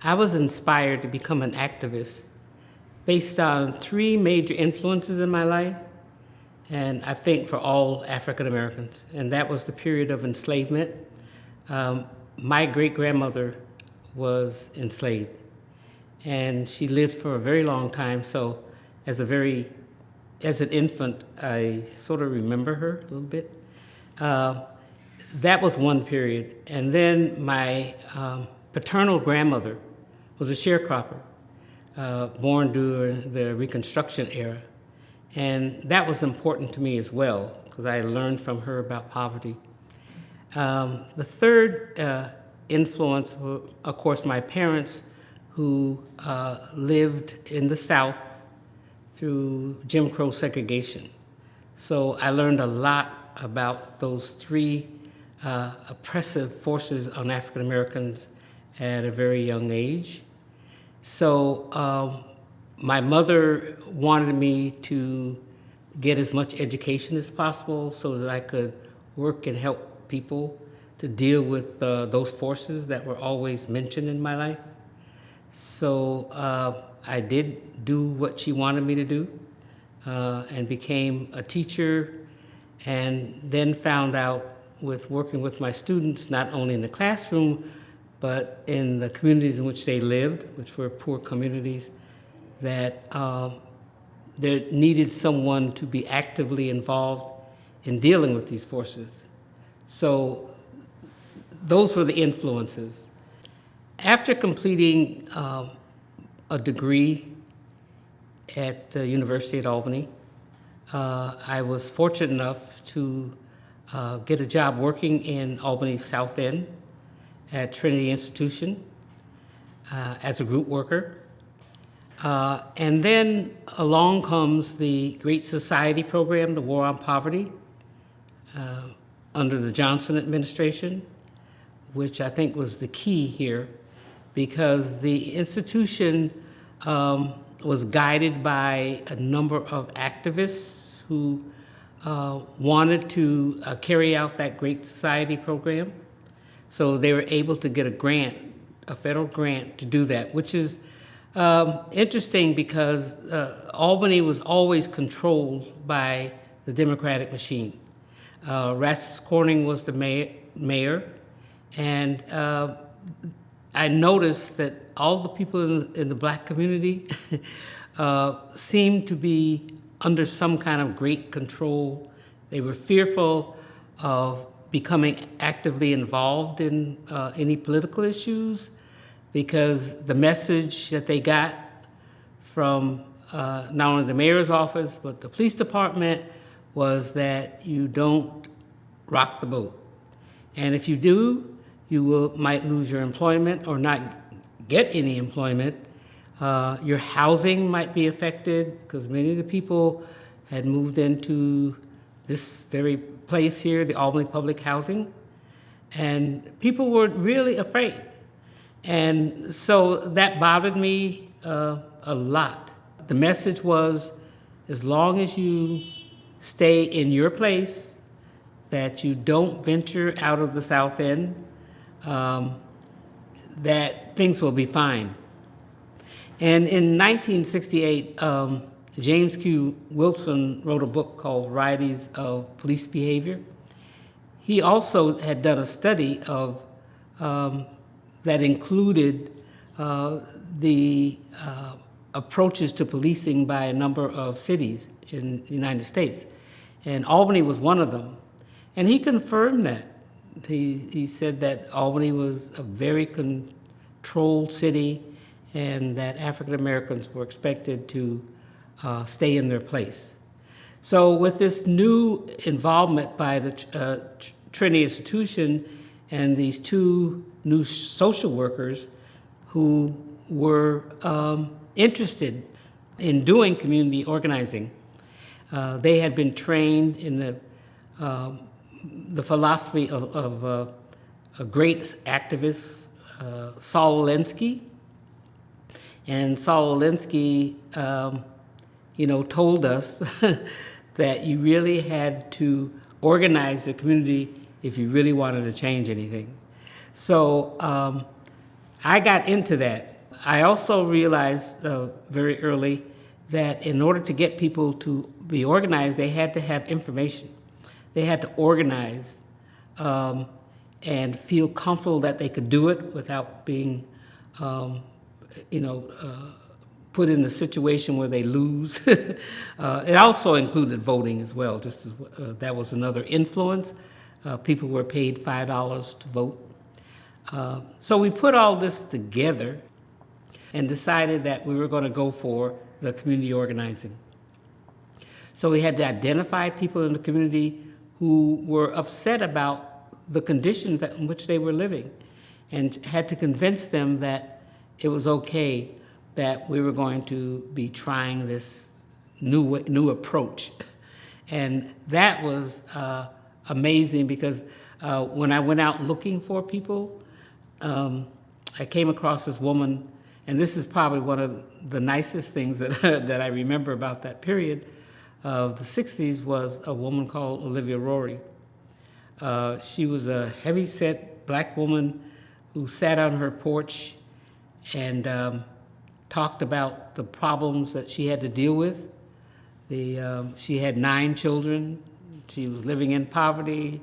I was inspired to become an activist based on three major influences in my life, and I think for all African Americans, and that was the period of enslavement. My great grandmother was enslaved, and she lived for a very long time. So, as an infant, I sort of remember her a little bit. Uh, that was one period, and then my paternal grandmother was a sharecropper, born during the Reconstruction era. And that was important to me as well, because I learned from her about poverty. The third influence were, of course, my parents, who lived in the South through Jim Crow segregation. So I learned a lot about those three oppressive forces on African Americans at a very young age. So my mother wanted me to get as much education as possible so that I could work and help people to deal with those forces that were always mentioned in my life. So I did do what she wanted me to do and became a teacher, and then found out with working with my students, not only in the classroom, but in the communities in which they lived, which were poor communities, that there needed someone to be actively involved in dealing with these forces. So those were the influences. After completing a degree at the University at Albany, I was fortunate enough to get a job working in Albany's South End at Trinity Institution as a group worker. And then along comes the Great Society program, the War on Poverty, under the Johnson administration, which I think was the key here, because the institution was guided by a number of activists who wanted to carry out that Great Society program. So they were able to get a grant, a federal grant to do that, which is interesting because Albany was always controlled by the Democratic machine. Rastus Corning was the mayor, and I noticed that all the people in the Black community seemed to be under some kind of great control. They were fearful of becoming actively involved in any political issues, because the message that they got from not only the mayor's office, but the police department, was that you don't rock the boat. And if you do, you might lose your employment or not get any employment. Your housing might be affected, because many of the people had moved into this very place here, the Albany Public Housing, and people were really afraid. And so that bothered me a lot. The message was, as long as you stay in your place, that you don't venture out of the South End, that things will be fine. And in 1968, James Q. Wilson wrote a book called Varieties of Police Behavior. He also had done a study of that included the approaches to policing by a number of cities in the United States. And Albany was one of them. And he confirmed that. He said that Albany was a very controlled city, and that African Americans were expected to stay in their place. So with this new involvement by the Trinity Institution and these two new social workers who were interested in doing community organizing, they had been trained in the philosophy of a great activist, Saul Alinsky. And Saul Alinsky, told us that you really had to organize the community if you really wanted to change anything. So I got into that. I also realized very early that in order to get people to be organized, they had to have information. They had to organize um, and feel comfortable that they could do it without being, um, you know, put in a situation where they lose. It also included voting as well. Just as that was another influence. People were paid $5 to vote. So we put all this together and decided that we were going to go for the community organizing. So we had to identify people in the community who were upset about the conditions in which they were living, and had to convince them that it was okay that we were going to be trying this new approach. And that was amazing because when I went out looking for people, I came across this woman, and this is probably one of the nicest things that, that I remember about that period of the 60s, was a woman called Olivia Rory. She was a heavy-set black woman who sat on her porch and talked about the problems that she had to deal with. She had 9 children. She was living in poverty.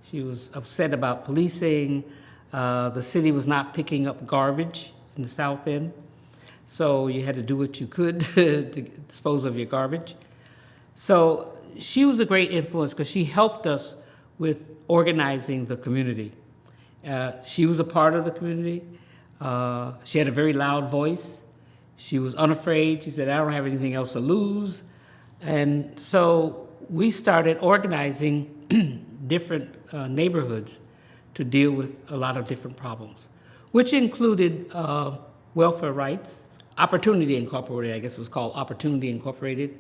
She was upset about policing. The city was not picking up garbage in the South End, so you had to do what you could to dispose of your garbage. So she was a great influence because she helped us with organizing the community. She was a part of the community. She had a very loud voice. She was unafraid. She said, "I don't have anything else to lose." And so we started organizing different neighborhoods to deal with a lot of different problems, which included welfare rights. Opportunity Incorporated, I guess it was called Opportunity Incorporated,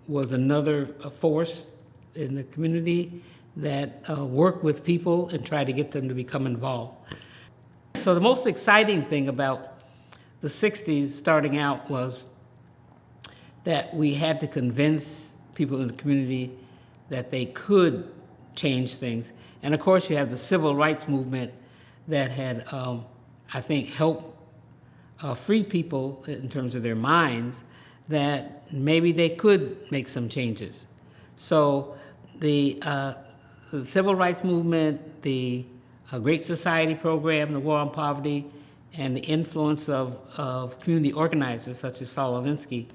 was another force in the community that worked with people and tried to get them to become involved. So the most exciting thing about the 60s starting out was that we had to convince people in the community that they could change things. And of course, you have the civil rights movement that had, I think, helped free people in terms of their minds, that maybe they could make some changes. So the civil rights movement, the Great Society program, the War on Poverty, and the influence of community organizers such as Saul Alinsky,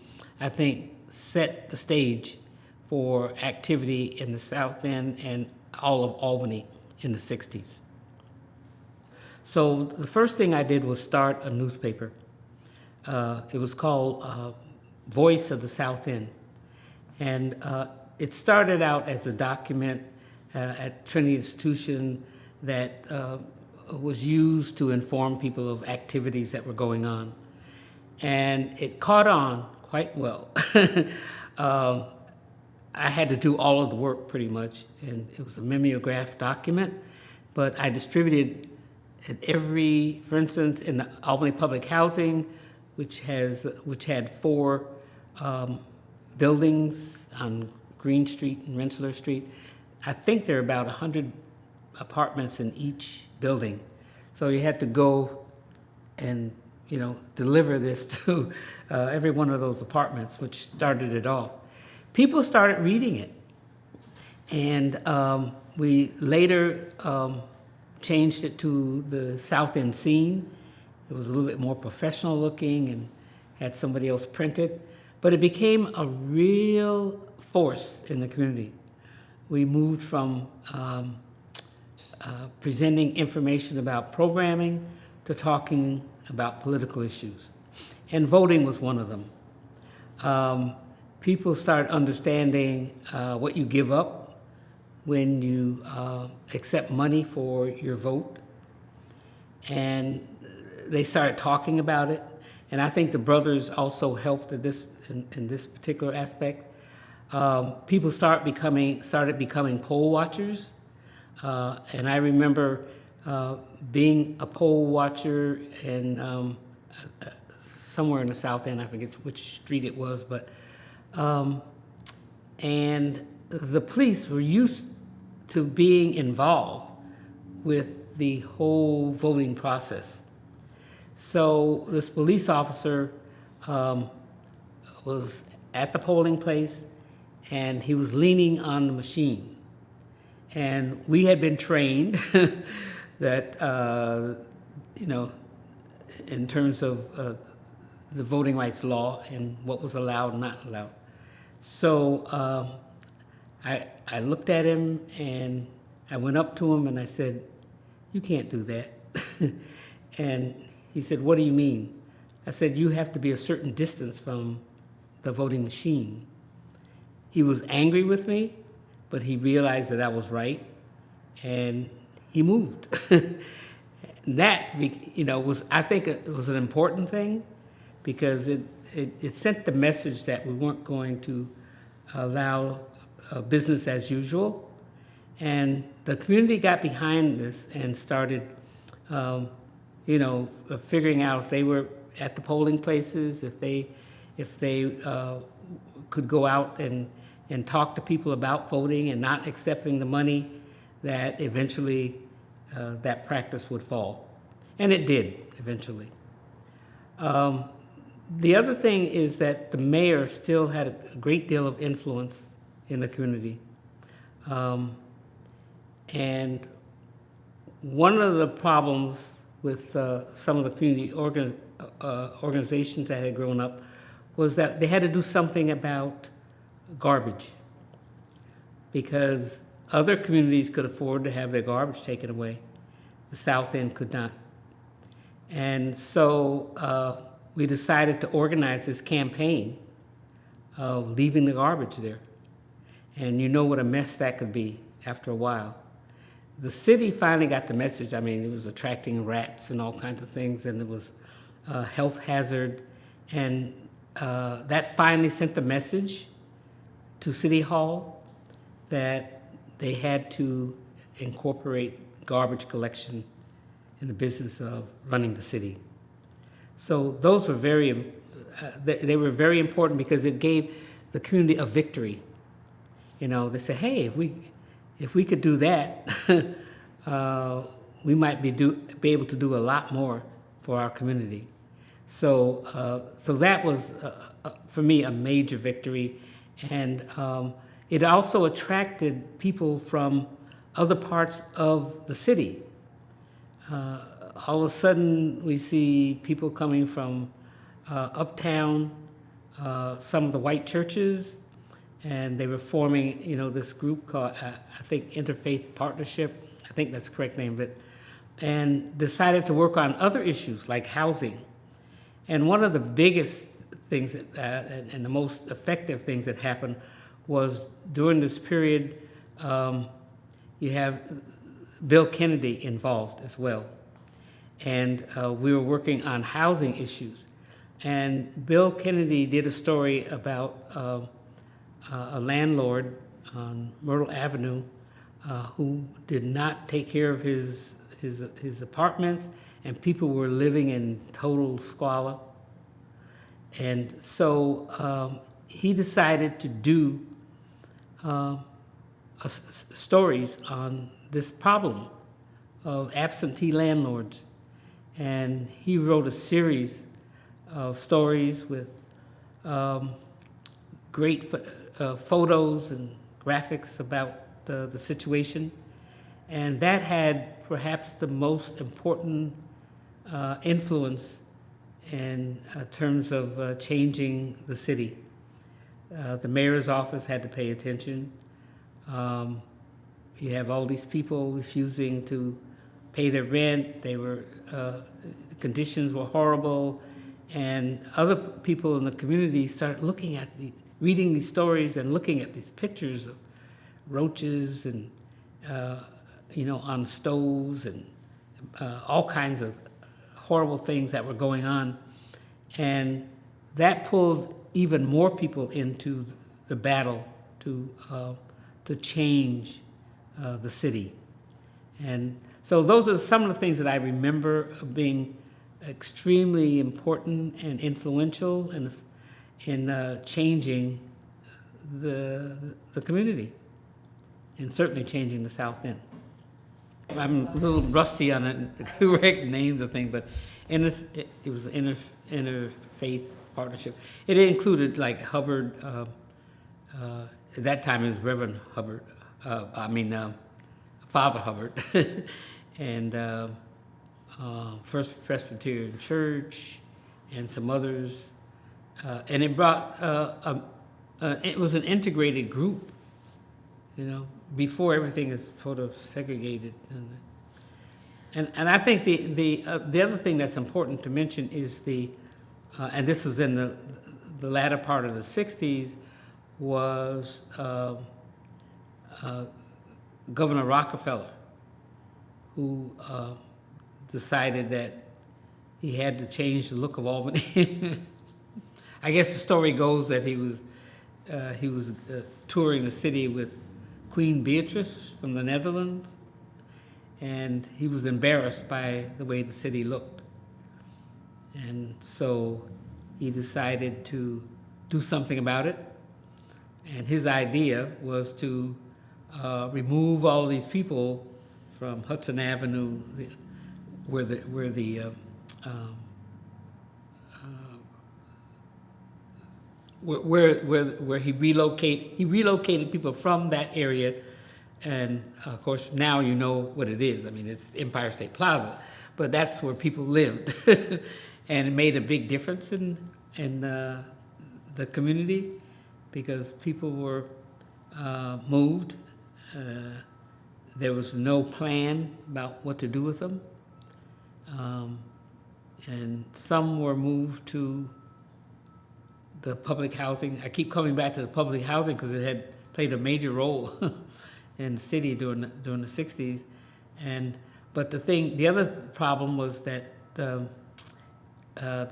I think, set the stage for activity in the South End and all of Albany in the 60s. So the first thing I did was start a newspaper. It was called Voice of the South End. And it started out as a document at Trinity Institution that was used to inform people of activities that were going on. And it caught on quite well. I had to do all of the work pretty much, and it was a mimeograph document, but I distributed at every, for instance, in the Albany Public Housing, which had 4 buildings on Green Street and Rensselaer Street. I think there are about 100 apartments in each building. So you had to go and, deliver this to every one of those apartments, which started it off. People started reading it. And we later changed it to the South End Scene. It was a little bit more professional looking and had somebody else print it. But it became a real force in the community. We moved from presenting information about programming to talking about political issues. And voting was one of them. People started understanding what you give up when you accept money for your vote. And they started talking about it. And I think the brothers also helped in this particular aspect. People started becoming poll watchers. And I remember being a poll watcher in somewhere in the South End, I forget which street it was, but and the police were used to being involved with the whole voting process. So this police officer was at the polling place, and he was leaning on the machine. And we had been trained that, in terms of the voting rights law and what was allowed and not allowed. So I looked at him, and I went up to him and I said, "You can't do that." And he said, "What do you mean?" I said, "You have to be a certain distance from the voting machine." He was angry with me, but he realized that I was right, and he moved. That, was, I think it was an important thing, because it sent the message that we weren't going to allow business as usual. And the community got behind this and started, figuring out if they were at the polling places, if they could go out and talk to people about voting and not accepting the money, that eventually that practice would fall. And it did, eventually. The other thing is that the mayor still had a great deal of influence in the community. And one of the problems with some of the community organizations that had grown up was that they had to do something about garbage, because other communities could afford to have their garbage taken away. The South End could not. And so we decided to organize this campaign of leaving the garbage there. And you know what a mess that could be after a while. The city finally got the message. I mean, it was attracting rats and all kinds of things, and it was a health hazard. And that finally sent the message to City Hall that they had to incorporate garbage collection in the business of running the city. So those were they were very important, because it gave the community a victory. They said, hey, if we could do that, we might be able to do a lot more for our community. So that was, for me, a major victory. And it also attracted people from other parts of the city. All of a sudden, we see people coming from uptown, some of the white churches, and they were forming, this group called, I think, Interfaith Partnership, I think that's the correct name of it, and decided to work on other issues like housing. And one of the biggest things and the most effective things that happened was during this period, you have Bill Kennedy involved as well. And we were working on housing issues. And Bill Kennedy did a story about a landlord on Myrtle Avenue who did not take care of his apartments, and people were living in total squalor. And so he decided to do stories on this problem of absentee landlords. And he wrote a series of stories with great photos and graphics about the situation. And that had perhaps the most important influence in terms of changing the city. The mayor's office had to pay attention. You have all these people refusing to pay their rent. The conditions were horrible. And other people in the community started reading these stories and looking at these pictures of roaches and, on stoves and all kinds of horrible things that were going on. And that pulled even more people into the battle to change the city. And so those are some of the things that I remember being extremely important and influential in changing the community, and certainly changing the South End. I'm a little rusty on the correct names of things, but it was an interfaith partnership. It included like Hubbard. At that time, it was Reverend Hubbard. Father Hubbard, and First Presbyterian Church, and some others, and it brought. It was an integrated group, before everything is sort of segregated. And I think the other thing that's important to mention is and this was in the latter part of the '60s, was Governor Rockefeller, who decided that he had to change the look of Albany. I guess the story goes that he was touring the city with Queen Beatrice from the Netherlands, and he was embarrassed by the way the city looked. And so he decided to do something about it. And his idea was to remove all these people from Hudson Avenue, where he relocated people from that area. And of course, now you know what it is. I mean, it's Empire State Plaza, but that's where people lived. And it made a big difference in the community, because people were moved. There was no plan about what to do with them. And some were moved to the public housing. I keep coming back to the public housing because it had played a major role in the city during the '60s. But the other problem was that the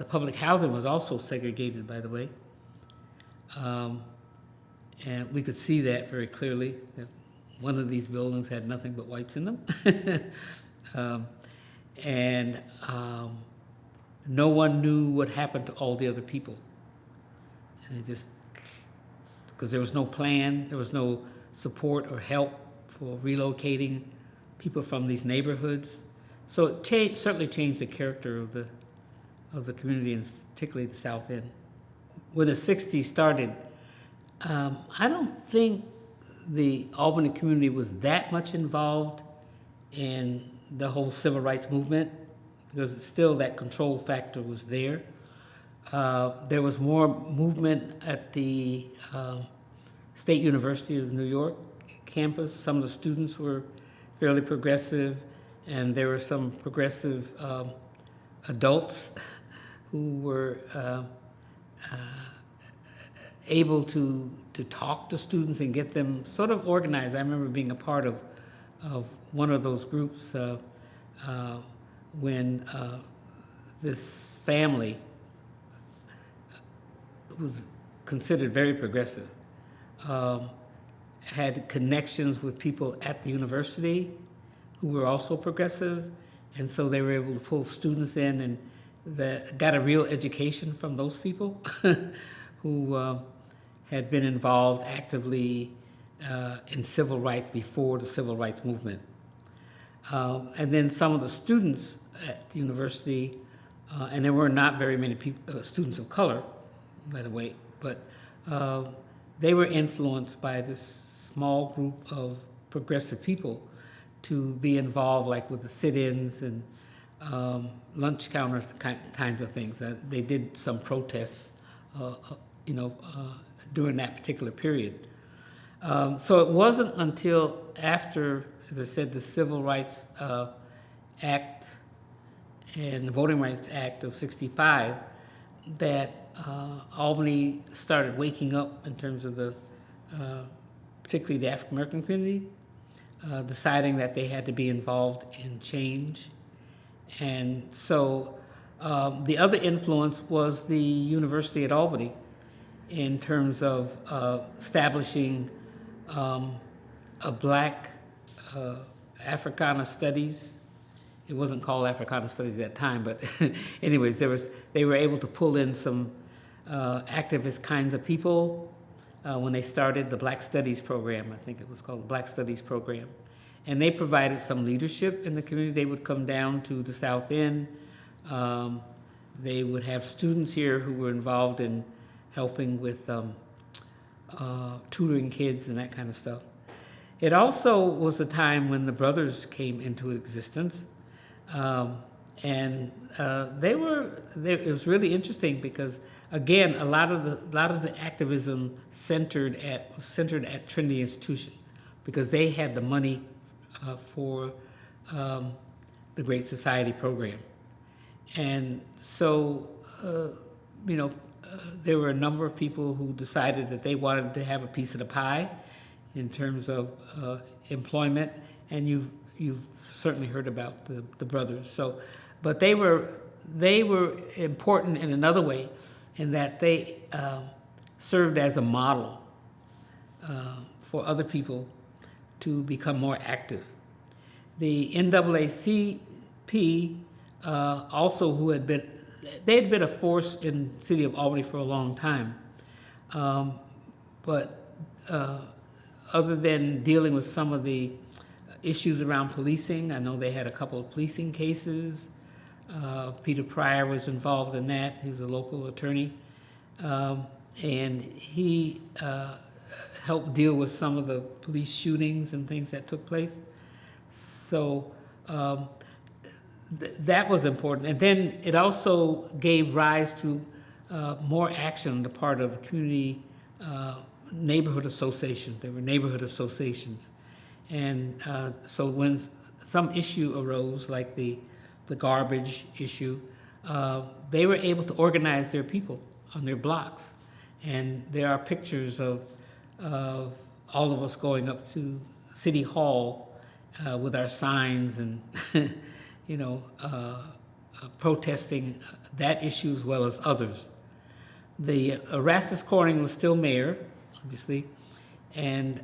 public housing was also segregated, by the way. And we could see that very clearly, that one of these buildings had nothing but whites in them. No one knew what happened to all the other people. And because there was no plan, there was no support or help for relocating people from these neighborhoods. So it certainly changed the character of the community, and particularly the South End. When the '60s started, I don't think the Albany community was that much involved in the whole civil rights movement, because it's still that control factor was there. There was more movement at the State University of New York campus. Some of the students were fairly progressive, and there were some progressive adults who were able to talk to students and get them sort of organized. I remember being a part of one of those groups when this family was considered very progressive, had connections with people at the university who were also progressive, and so they were able to pull students in and got a real education from those people who had been involved actively in civil rights before the civil rights movement. And then some of the students at the university, and there were not very many students of color, by the way, but they were influenced by this small group of progressive people to be involved, like with the sit-ins and lunch counter kinds of things. They did some protests, during that particular period. So it wasn't until after, as I said, the Civil Rights Act and the Voting Rights Act of '65 that Albany started waking up in terms of particularly the African American community, deciding that they had to be involved in change. And so the other influence was the University at Albany in terms of establishing a Black Africana Studies. It wasn't called Africana Studies at that time, but anyways, they were able to pull in some activist kinds of people when they started the Black Studies program. I think it was called the Black Studies program. And they provided some leadership in the community. They would come down to the South End Um, they would have students here who were involved in helping with tutoring kids and that kind of stuff. It also was a time when the Brothers came into existence. And it was really interesting because, again, a lot of the activism centered at Trinity Institution, because they had the money for the Great Society program. And so, there were a number of people who decided that they wanted to have a piece of the pie in terms of employment, and you've certainly heard about the Brothers. So, but they were important in another way, in that they served as a model for other people to become more active. The NAACP also, they had been a force in the city of Albany for a long time, but other than dealing with some of the issues around policing, I know they had a couple of policing cases. Peter Pryor was involved in that. He was a local attorney, and he helped deal with some of the police shootings and things that took place. So that was important. And then it also gave rise to more action on the part of community neighborhood associations. There were neighborhood associations. And so when some issue arose, like the garbage issue, they were able to organize their people on their blocks. And there are pictures of all of us going up to City Hall with our signs and, protesting that issue as well as others. The Erastus Corning was still mayor, obviously, and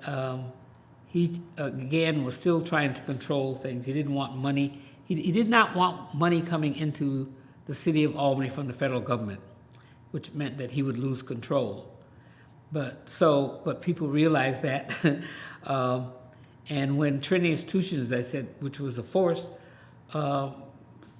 he, again, was still trying to control things. He didn't want money. He did not want money coming into the city of Albany from the federal government, which meant that he would lose control. But people realized that. And when Trinity Institution, as I said, which was a force,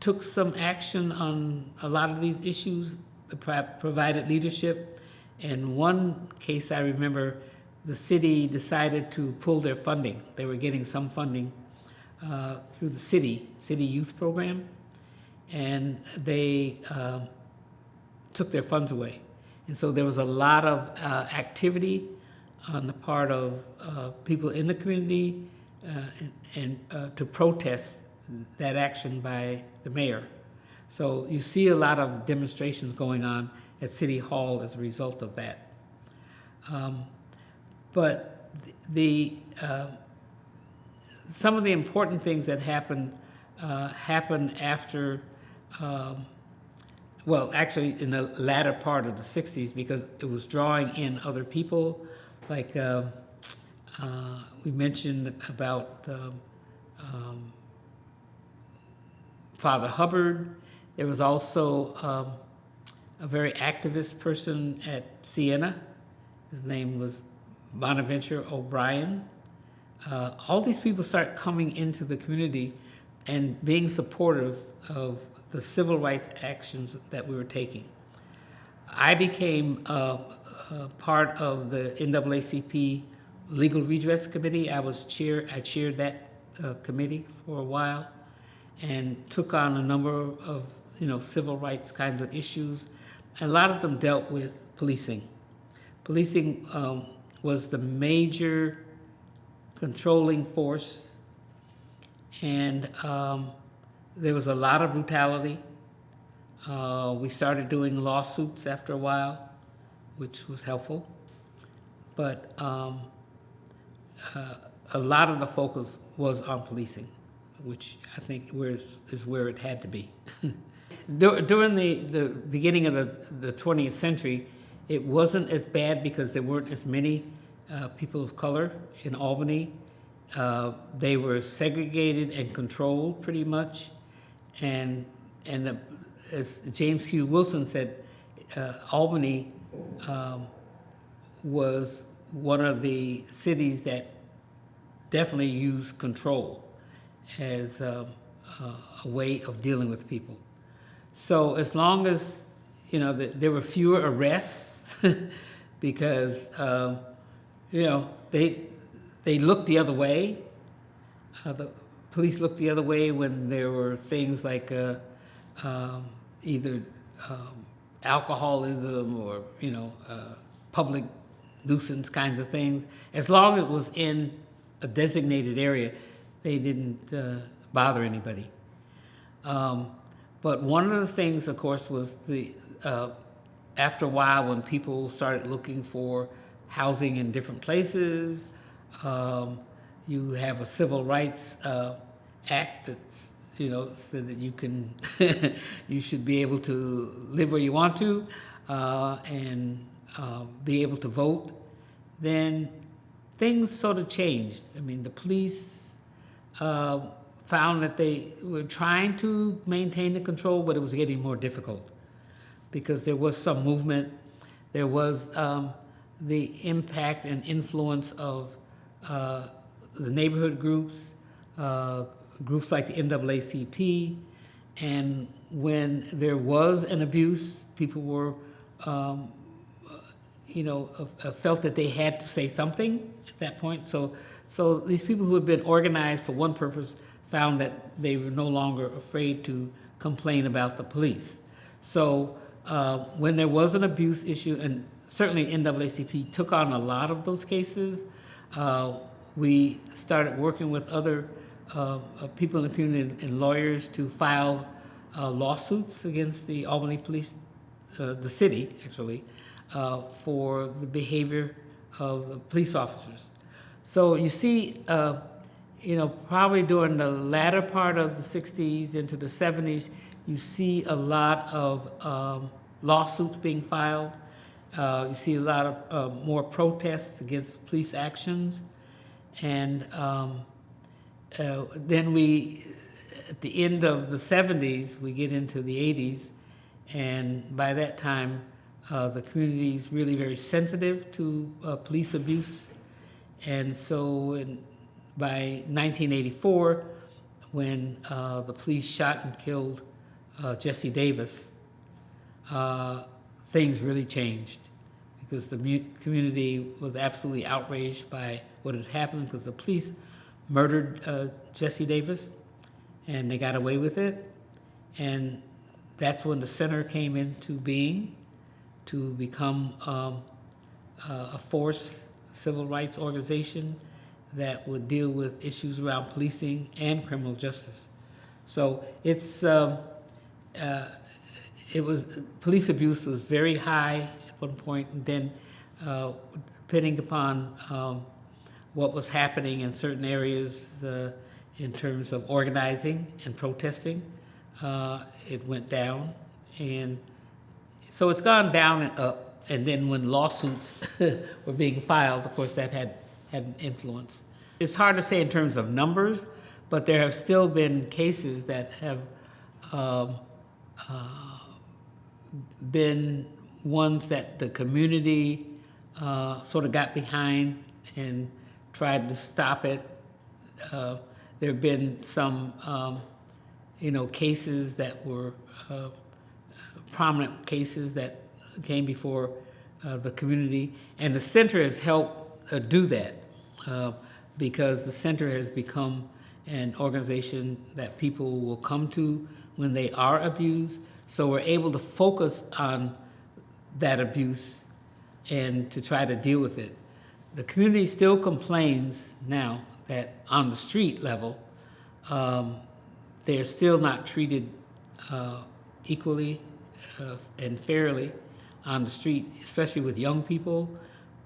took some action on a lot of these issues, provided leadership. In one case, I remember the city decided to pull their funding. They were getting some funding through the city youth program, and they took their funds away. And so there was a lot of activity on the part of people in the community and to protest that action by the mayor. So you see a lot of demonstrations going on at City Hall as a result of that. But some of the important things that happened after, actually in the latter part of the 60s, because it was drawing in other people, like we mentioned about Father Hubbard. There was also a very activist person at Siena. His name was Bonaventure O'Brien. All these people start coming into the community and being supportive of the civil rights actions that we were taking. I became part of the NAACP Legal Redress Committee. I chaired that committee for a while and took on a number of civil rights kinds of issues. A lot of them dealt with policing. Policing was the major controlling force, and there was a lot of brutality. We started doing lawsuits after a while, which was helpful, but a lot of the focus was on policing, which I think is where it had to be. During the beginning of the 20th century, it wasn't as bad because there weren't as many people of color in Albany. They were segregated and controlled pretty much, and as James Q. Wilson said, Albany was one of the cities that definitely used control as a way of dealing with people. So as long as, there were fewer arrests, because, they looked the other way. The police looked the other way when there were things like either alcoholism or, public nuisance kinds of things. As long as it was in a designated area, they didn't bother anybody. But one of the things, of course, was after a while when people started looking for housing in different places, you have a civil rights act that's, so that you can, you should be able to live where you want to and be able to vote. Then things sort of changed. I mean, the police found that they were trying to maintain the control, but it was getting more difficult because there was some movement. There was the impact and influence of the neighborhood groups, groups like the NAACP, and when there was an abuse, people were, felt that they had to say something at that point. So these people who had been organized for one purpose found that they were no longer afraid to complain about the police. So when there was an abuse issue, and certainly NAACP took on a lot of those cases, we started working with other people in the community and lawyers to file lawsuits against the Albany Police, the city actually, for the behavior of the police officers. So you see, probably during the latter part of the 60s into the 70s, you see a lot of lawsuits being filed. You see a lot of more protests against police actions. And then at the end of the 70s, we get into the 80s, and by that time, the community is really very sensitive to police abuse. And so by 1984, when the police shot and killed Jesse Davis, things really changed because the community was absolutely outraged by what had happened because the police murdered Jesse Davis and they got away with it. And that's when the center came into being to become a force, civil rights organization that would deal with issues around policing and criminal justice. So police abuse was very high at one point, and then depending upon what was happening in certain areas in terms of organizing and protesting, it went down. And so it's gone down and up. And then when lawsuits were being filed, of course, that had an influence. It's hard to say in terms of numbers, but there have still been cases that have been ones that the community sort of got behind and tried to stop it. There have been some, cases that were prominent cases that came before the community, and the center has helped do that because the center has become an organization that people will come to when they are abused. So we're able to focus on that abuse and to try to deal with it. The community still complains now that on the street level, they're still not treated equally and fairly on the street, especially with young people,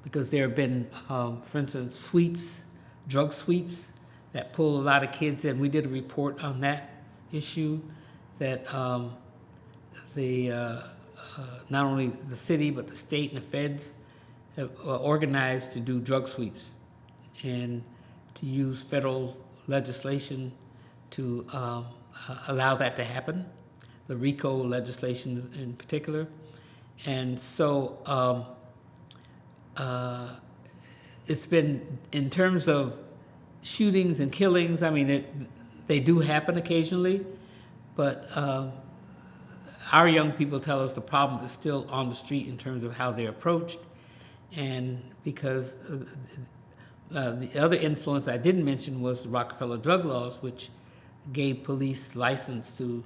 because there have been, for instance, sweeps, drug sweeps that pull a lot of kids in. We did a report on that issue that not only the city, but the state and the feds have organized to do drug sweeps and to use federal legislation to allow that to happen, the RICO legislation in particular. And so it's been, in terms of shootings and killings, I mean, they do happen occasionally, but our young people tell us the problem is still on the street in terms of how they're approached, and because the other influence I didn't mention was the Rockefeller drug laws, which gave police license to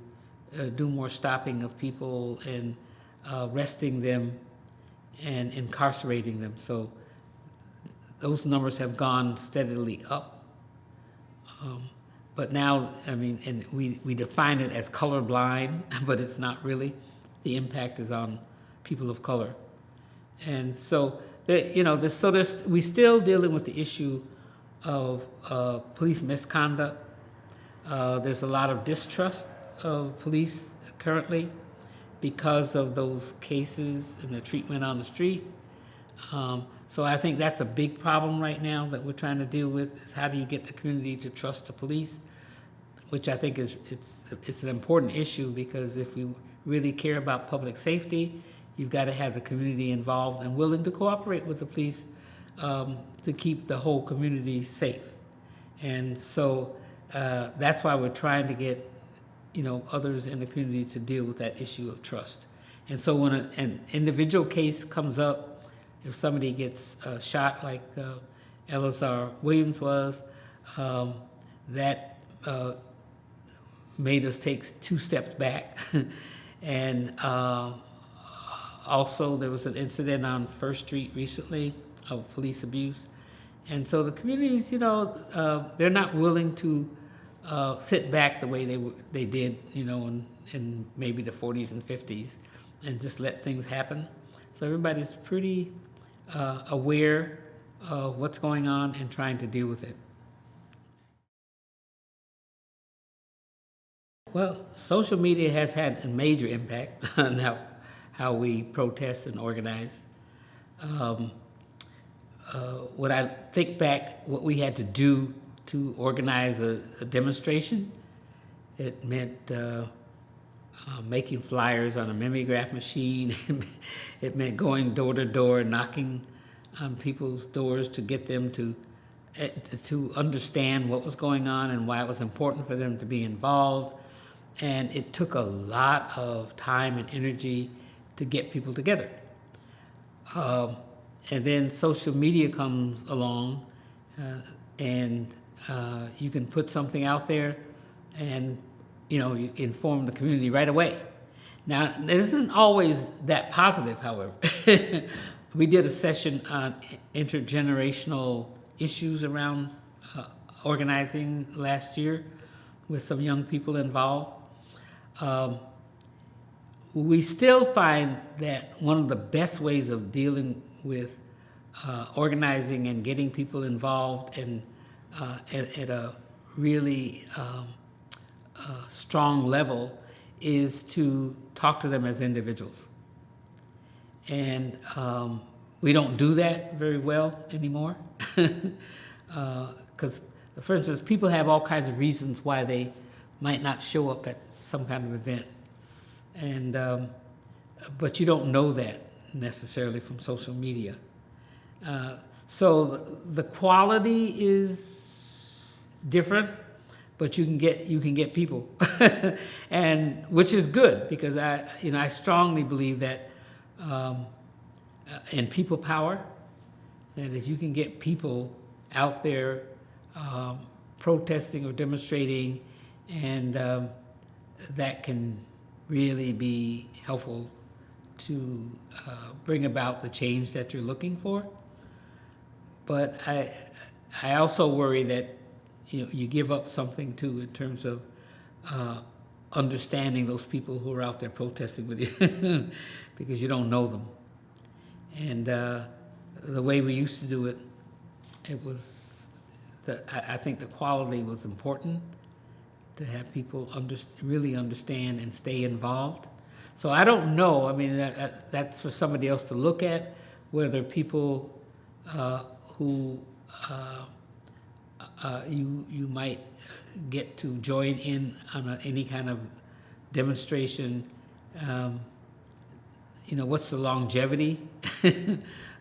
do more stopping of people and arresting them and incarcerating them. So those numbers have gone steadily up. But now, I mean, and we define it as colorblind, but it's not really. The impact is on people of color. And so, we're still dealing with the issue of police misconduct. There's a lot of distrust of police currently because of those cases and the treatment on the street. So I think that's a big problem right now that we're trying to deal with, is how do you get the community to trust the police, which I think it's an important issue, because if we really care about public safety, you've got to have the community involved and willing to cooperate with the police to keep the whole community safe. And so that's why we're trying to get others in the community to deal with that issue of trust. And so when an individual case comes up, if somebody gets shot like Elazar Williams was, that made us take 2 steps back. And also there was an incident on First Street recently of police abuse. And so the communities, they're not willing to sit back the way they did, in maybe the 40s and 50s, and just let things happen. So everybody's pretty aware of what's going on and trying to deal with it. Well, social media has had a major impact on how we protest and organize. When I think back what we had to do to organize a demonstration, it meant making flyers on a mimeograph machine. It meant going door to door, knocking on people's doors to get them to understand what was going on and why it was important for them to be involved. And it took a lot of time and energy to get people together. And then social media comes along, and you can put something out there and you inform the community right away. Now, it isn't always that positive, however. We did a session on intergenerational issues around organizing last year with some young people involved. We still find that one of the best ways of dealing with organizing and getting people involved and at a really strong level is to talk to them as individuals. And we don't do that very well anymore. Because, for instance, people have all kinds of reasons why they might not show up at some kind of event. And but you don't know that necessarily from social media. So the quality is different, but you can get people, and which is good, because I strongly believe that in people power, that if you can get people out there protesting or demonstrating, and that can really be helpful to bring about the change that you're looking for. But I also worry that you give up something too in terms of understanding those people who are out there protesting with you because you don't know them. And the way we used to do it, I think the quality was important, to have people really understand and stay involved. So I don't know, I mean, that's for somebody else to look at, whether people who you might get to join in on any kind of demonstration, what's the longevity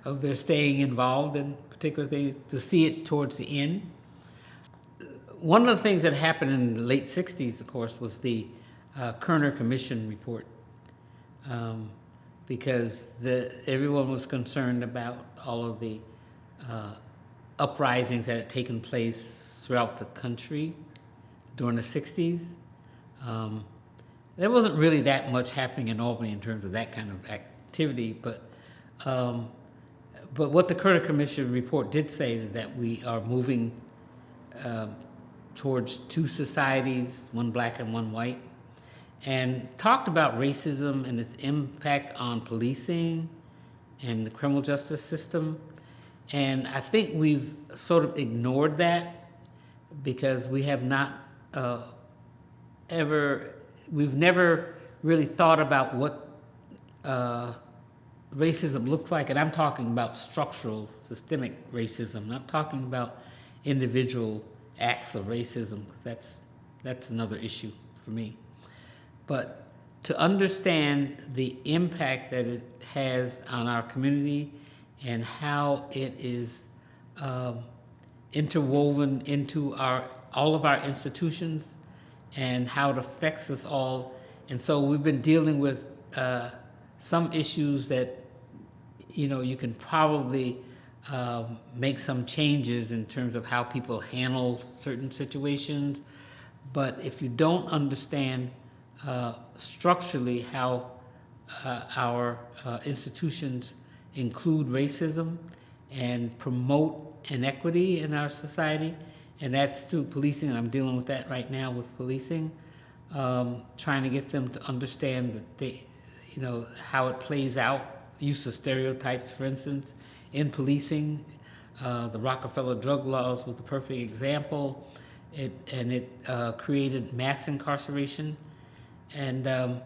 of their staying involved in particular things, to see it towards the end. One of the things that happened in the late 60s, of course, was the Kerner Commission report. because everyone was concerned about all of the uh, uprisings that had taken place throughout the country during the 60s. Um, there wasn't really that much happening in Albany in terms of that kind of activity, um, but what the Kerner Commission report did say is that we are moving um, towards two societies, one black and one white, and talked about racism and its impact on policing and the criminal justice system. And I think we've sort of ignored that because we have not we've never really thought about what racism looks like. And I'm talking about structural, systemic racism, not talking about individual acts of racism, because that's another issue for me. But to understand the impact that it has on our community and how it is interwoven into all of our institutions and how it affects us all. And so we've been dealing with some issues that, you can probably make some changes in terms of how people handle certain situations. But if you don't understand structurally how our institutions include racism and promote inequity in our society, and that's through policing, and I'm dealing with that right now with policing, trying to get them to understand that they, how it plays out, use of stereotypes, for instance, in policing. The Rockefeller drug laws was the perfect example. It created mass incarceration, and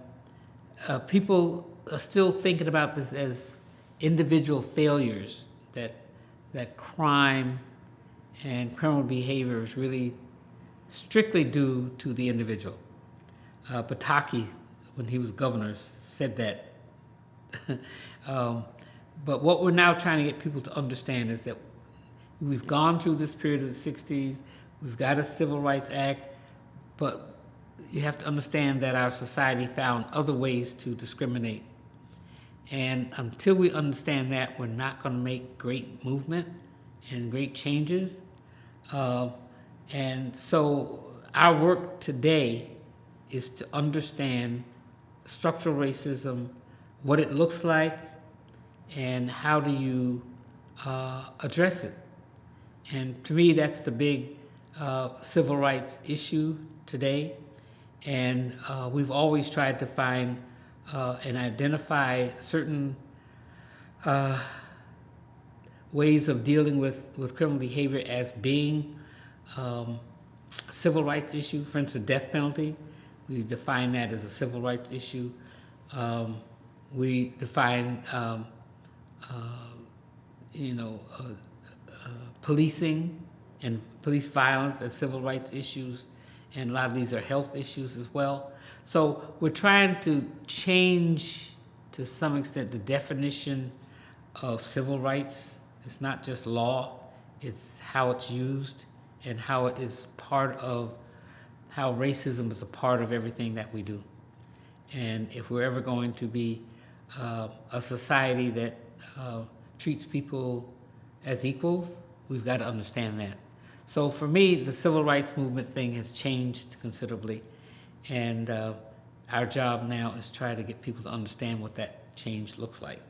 people are still thinking about this as individual failures, that crime and criminal behavior is really strictly due to the individual. Pataki, when he was governor, said that. But what we're now trying to get people to understand is that we've gone through this period of the 60s, we've got a Civil Rights Act, but you have to understand that our society found other ways to discriminate. And until we understand that, we're not going to make great movement and great changes. And so our work today is to understand structural racism, what it looks like, and how do you address it. And to me, that's the big civil rights issue today. And we've always tried to find and identify certain ways of dealing with criminal behavior as being a civil rights issue. For instance, death penalty, we define that as a civil rights issue. We define policing and police violence as civil rights issues, and a lot of these are health issues as well. So we're trying to change, to some extent, the definition of civil rights. It's not just law, it's how it's used and how it is part of, how racism is a part of everything that we do. And if we're ever going to be a society that treats people as equals, we've got to understand that. So for me, the civil rights movement thing has changed considerably, and our job now is try to get people to understand what that change looks like.